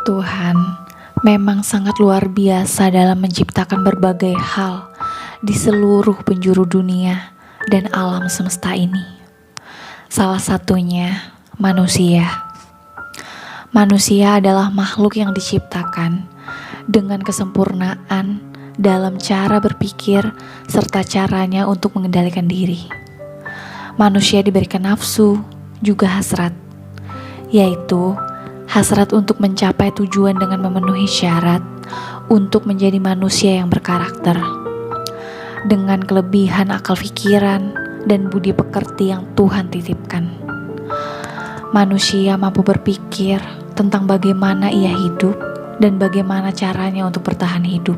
Tuhan memang sangat luar biasa dalam menciptakan berbagai hal di seluruh penjuru dunia dan alam semesta ini. Salah satunya manusia. Manusia adalah makhluk yang diciptakan dengan kesempurnaan dalam cara berpikir serta caranya untuk mengendalikan diri. Manusia diberikan nafsu, juga hasrat, yaitu hasrat untuk mencapai tujuan dengan memenuhi syarat untuk menjadi manusia yang berkarakter, dengan kelebihan akal pikiran dan budi pekerti yang Tuhan titipkan. Manusia mampu berpikir tentang bagaimana ia hidup dan bagaimana caranya untuk bertahan hidup.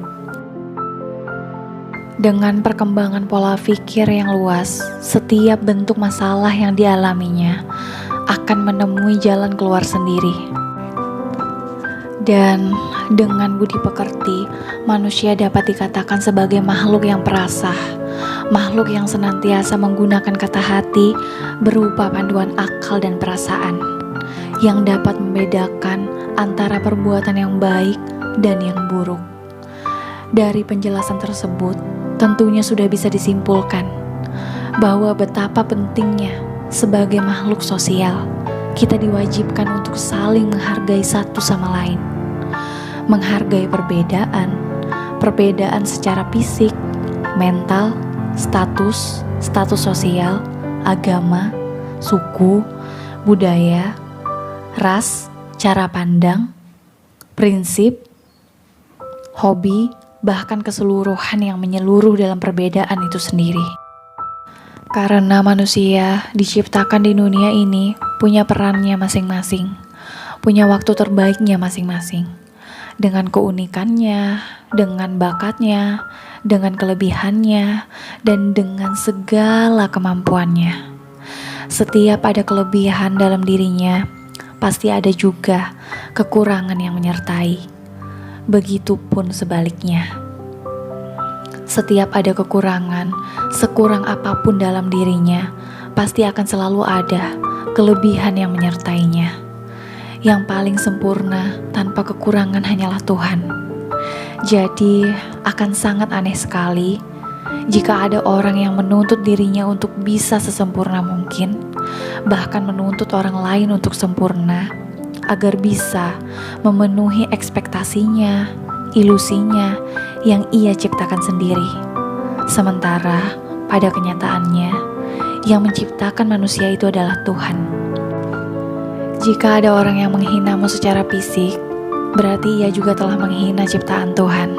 Dengan perkembangan pola pikir yang luas, setiap bentuk masalah yang dialaminya akan menemui jalan keluar sendiri. Dan dengan budi pekerti, manusia dapat dikatakan sebagai makhluk yang perasa, makhluk yang senantiasa menggunakan kata hati berupa panduan akal dan perasaan, yang dapat membedakan antara perbuatan yang baik dan yang buruk. Dari penjelasan tersebut, tentunya sudah bisa disimpulkan bahwa betapa pentingnya sebagai makhluk sosial, kita diwajibkan untuk saling menghargai satu sama lain. Menghargai perbedaan secara fisik, mental, status sosial, agama, suku, budaya, ras, cara pandang, prinsip, hobi, bahkan keseluruhan yang menyeluruh dalam perbedaan itu sendiri. Karena manusia diciptakan di dunia ini punya perannya masing-masing, punya waktu terbaiknya masing-masing, dengan keunikannya, dengan bakatnya, dengan kelebihannya, dan dengan segala kemampuannya. Setiap ada kelebihan dalam dirinya, pasti ada juga kekurangan yang menyertai. Begitupun sebaliknya. Setiap ada kekurangan, sekurang apapun dalam dirinya, pasti akan selalu ada kelebihan yang menyertainya. Yang paling sempurna tanpa kekurangan hanyalah Tuhan. Jadi akan sangat aneh sekali jika ada orang yang menuntut dirinya untuk bisa sesempurna mungkin, bahkan menuntut orang lain untuk sempurna agar bisa memenuhi ekspektasinya, ilusinya yang ia ciptakan sendiri. Sementara pada kenyataannya, yang menciptakan manusia itu adalah Tuhan. Jika ada orang yang menghinamu secara fisik, berarti ia juga telah menghina ciptaan Tuhan.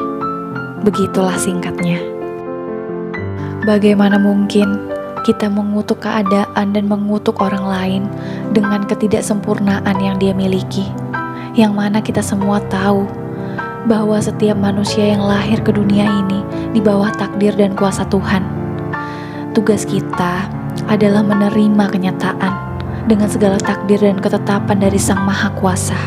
Begitulah singkatnya. Bagaimana mungkin kita mengutuk keadaan dan mengutuk orang lain dengan ketidaksempurnaan yang dia miliki, yang mana kita semua tahu bahwa setiap manusia yang lahir ke dunia ini di bawah takdir dan kuasa Tuhan. Tugas kita adalah menerima kenyataan dengan segala takdir dan ketetapan dari Sang Maha Kuasa.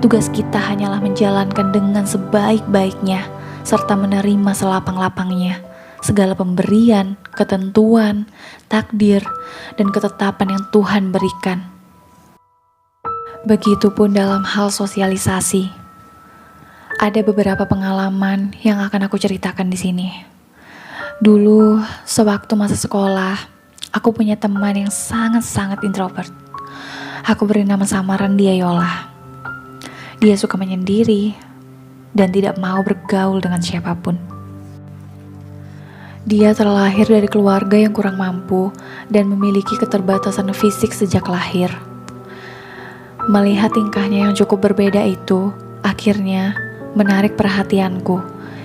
Tugas kita hanyalah menjalankan dengan sebaik-baiknya serta menerima selapang-lapangnya segala pemberian, ketentuan, takdir, dan ketetapan yang Tuhan berikan. Begitupun dalam hal sosialisasi. Ada beberapa pengalaman yang akan aku ceritakan di sini. Dulu, sewaktu masa sekolah, aku punya teman yang sangat-sangat introvert. Aku beri nama samaran dia Yola. Dia suka menyendiri dan tidak mau bergaul dengan siapapun. Dia terlahir dari keluarga yang kurang mampu dan memiliki keterbatasan fisik sejak lahir. Melihat tingkahnya yang cukup berbeda itu, akhirnya menarik perhatianku,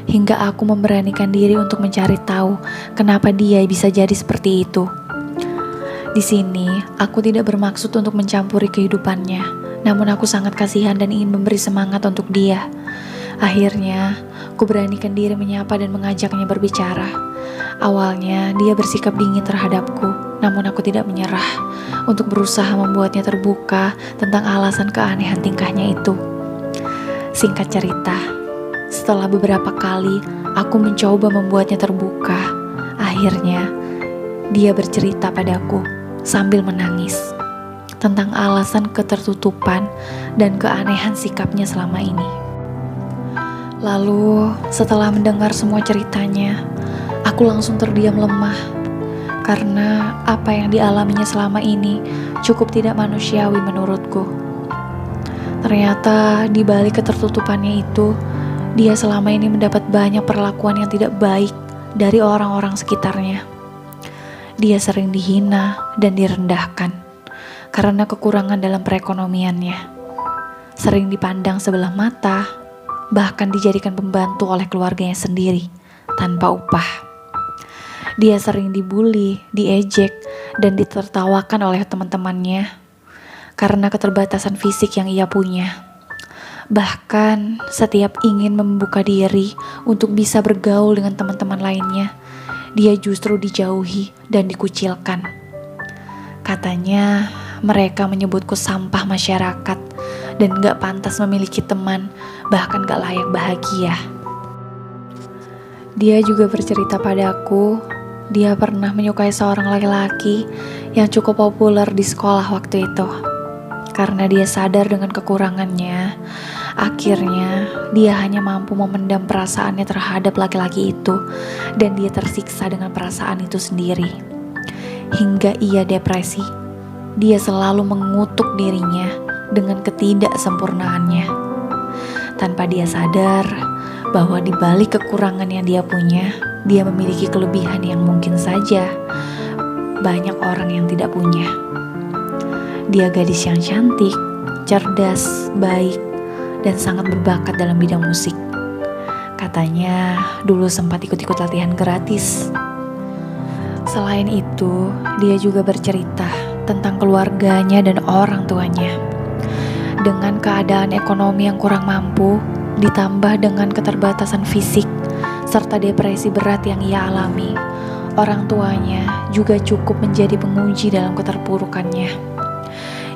hingga aku memberanikan diri untuk mencari tahu kenapa dia bisa jadi seperti itu. Di sini, aku tidak bermaksud untuk mencampuri kehidupannya, namun aku sangat kasihan dan ingin memberi semangat untuk dia. Akhirnya, aku beranikan diri menyapa dan mengajaknya berbicara. Awalnya, dia bersikap dingin terhadapku, namun aku tidak menyerah untuk berusaha membuatnya terbuka tentang alasan keanehan tingkahnya itu. Singkat cerita, setelah beberapa kali aku mencoba membuatnya terbuka, akhirnya dia bercerita padaku sambil menangis tentang alasan ketertutupan dan keanehan sikapnya selama ini. Lalu, setelah mendengar semua ceritanya, aku langsung terdiam lemah karena apa yang dialaminya selama ini cukup tidak manusiawi menurutku. Ternyata di balik ketertutupannya itu, dia selama ini mendapat banyak perlakuan yang tidak baik dari orang-orang sekitarnya. Dia sering dihina dan direndahkan karena kekurangan dalam perekonomiannya. Sering dipandang sebelah mata, bahkan dijadikan pembantu oleh keluarganya sendiri tanpa upah. Dia sering dibully, diejek, dan ditertawakan oleh teman-temannya karena keterbatasan fisik yang ia punya. Bahkan setiap ingin membuka diri untuk bisa bergaul dengan teman-teman lainnya, dia justru dijauhi dan dikucilkan. Katanya mereka menyebutku sampah masyarakat dan gak pantas memiliki teman, bahkan gak layak bahagia. Dia juga bercerita padaku, dia pernah menyukai seorang laki-laki yang cukup populer di sekolah waktu itu. Karena dia sadar dengan kekurangannya, akhirnya dia hanya mampu memendam perasaannya terhadap laki-laki itu, dan dia tersiksa dengan perasaan itu sendiri. Hingga ia depresi, dia selalu mengutuk dirinya dengan ketidaksempurnaannya. Tanpa dia sadar bahwa di balik kekurangan yang dia punya, dia memiliki kelebihan yang mungkin saja banyak orang yang tidak punya. Dia gadis yang cantik, cerdas, baik, dan sangat berbakat dalam bidang musik. Katanya dulu sempat ikut-ikut latihan gratis. Selain itu, dia juga bercerita tentang keluarganya dan orang tuanya. Dengan keadaan ekonomi yang kurang mampu, ditambah dengan keterbatasan fisik, serta depresi berat yang ia alami, orang tuanya juga cukup menjadi penguji dalam keterpurukannya.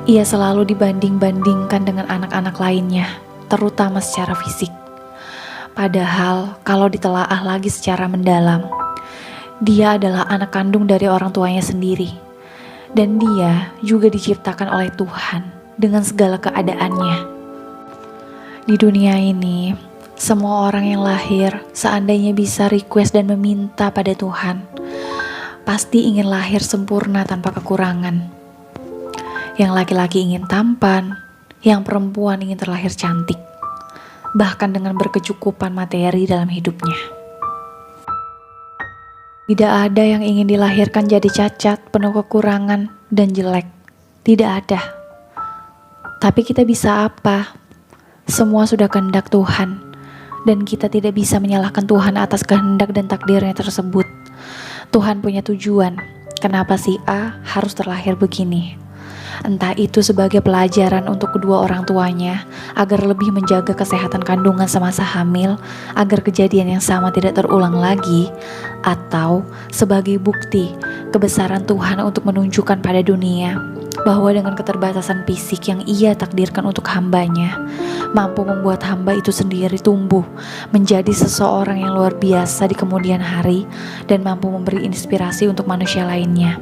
Ia selalu dibanding-bandingkan dengan anak-anak lainnya, terutama secara fisik. Padahal kalau ditelaah lagi secara mendalam, dia adalah anak kandung dari orang tuanya sendiri. Dan dia juga diciptakan oleh Tuhan dengan segala keadaannya. Di dunia ini, semua orang yang lahir seandainya bisa request dan meminta pada Tuhan, pasti ingin lahir sempurna tanpa kekurangan. Yang laki-laki ingin tampan, yang perempuan ingin terlahir cantik, bahkan dengan berkecukupan materi dalam hidupnya. Tidak ada yang ingin dilahirkan jadi cacat, penuh kekurangan, dan jelek. Tidak ada. Tapi kita bisa apa? Semua sudah kehendak Tuhan, dan kita tidak bisa menyalahkan Tuhan atas kehendak dan takdirnya tersebut. Tuhan punya tujuan, kenapa si A harus terlahir begini. Entah itu sebagai pelajaran untuk kedua orang tuanya agar lebih menjaga kesehatan kandungan semasa hamil agar kejadian yang sama tidak terulang lagi, atau sebagai bukti kebesaran Tuhan untuk menunjukkan pada dunia bahwa dengan keterbatasan fisik yang ia takdirkan untuk hambanya, mampu membuat hamba itu sendiri tumbuh menjadi seseorang yang luar biasa di kemudian hari dan mampu memberi inspirasi untuk manusia lainnya.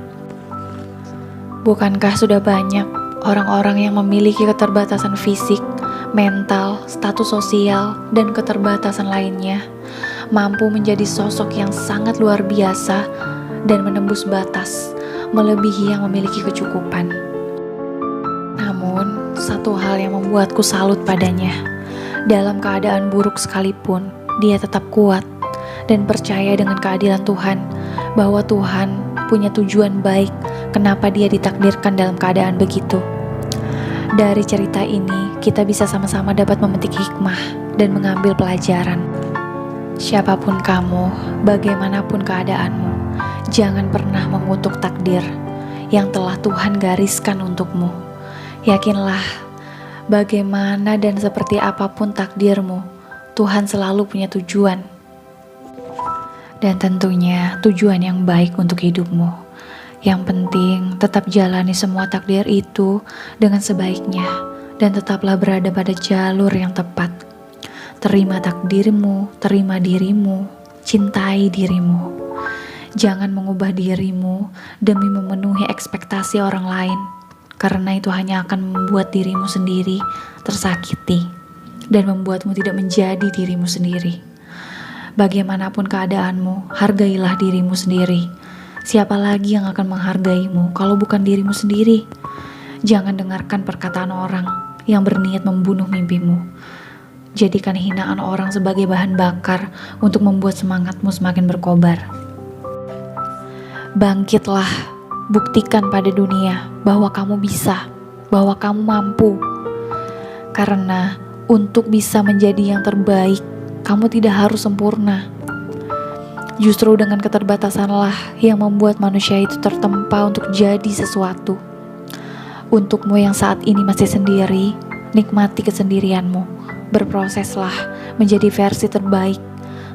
Bukankah sudah banyak orang-orang yang memiliki keterbatasan fisik, mental, status sosial, dan keterbatasan lainnya, mampu menjadi sosok yang sangat luar biasa dan menembus batas, melebihi yang memiliki kecukupan. Namun, satu hal yang membuatku salut padanya, dalam keadaan buruk sekalipun, dia tetap kuat dan percaya dengan keadilan Tuhan, bahwa Tuhan punya tujuan baik kenapa dia ditakdirkan dalam keadaan begitu. Dari cerita ini, kita bisa sama-sama dapat memetik hikmah dan mengambil pelajaran. Siapapun kamu, bagaimanapun keadaanmu, jangan pernah mengutuk takdir yang telah Tuhan gariskan untukmu. Yakinlah, bagaimana dan seperti apapun takdirmu, Tuhan selalu punya tujuan. Dan tentunya tujuan yang baik untuk hidupmu. Yang penting tetap jalani semua takdir itu dengan sebaiknya dan tetaplah berada pada jalur yang tepat. Terima takdirmu, terima dirimu, cintai dirimu. Jangan mengubah dirimu demi memenuhi ekspektasi orang lain, karena itu hanya akan membuat dirimu sendiri tersakiti dan membuatmu tidak menjadi dirimu sendiri. Bagaimanapun keadaanmu, hargailah dirimu sendiri. Siapa lagi yang akan menghargaimu kalau bukan dirimu sendiri? Jangan dengarkan perkataan orang yang berniat membunuh mimpimu. Jadikan hinaan orang sebagai bahan bakar untuk membuat semangatmu semakin berkobar. Bangkitlah, buktikan pada dunia bahwa kamu bisa, bahwa kamu mampu. Karena untuk bisa menjadi yang terbaik, kamu tidak harus sempurna. Justru dengan keterbatasanlah yang membuat manusia itu tertempa untuk jadi sesuatu. Untukmu yang saat ini masih sendiri, nikmati kesendirianmu. Berproseslah menjadi versi terbaik.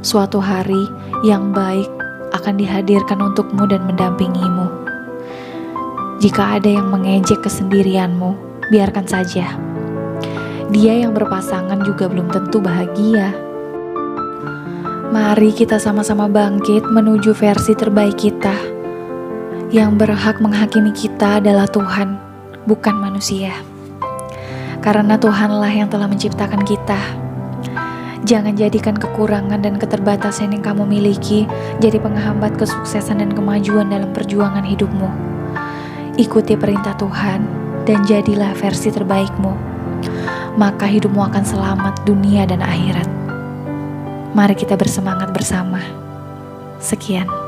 Suatu hari yang baik akan dihadirkan untukmu dan mendampingimu. Jika ada yang mengejek kesendirianmu, biarkan saja. Dia yang berpasangan juga belum tentu bahagia. Mari kita sama-sama bangkit menuju versi terbaik kita. Yang berhak menghakimi kita adalah Tuhan, bukan manusia. Karena Tuhanlah yang telah menciptakan kita. Jangan jadikan kekurangan dan keterbatasan yang kamu miliki jadi penghambat kesuksesan dan kemajuan dalam perjuangan hidupmu. Ikuti perintah Tuhan dan jadilah versi terbaikmu. Maka hidupmu akan selamat dunia dan akhirat. Mari kita bersemangat bersama. Sekian.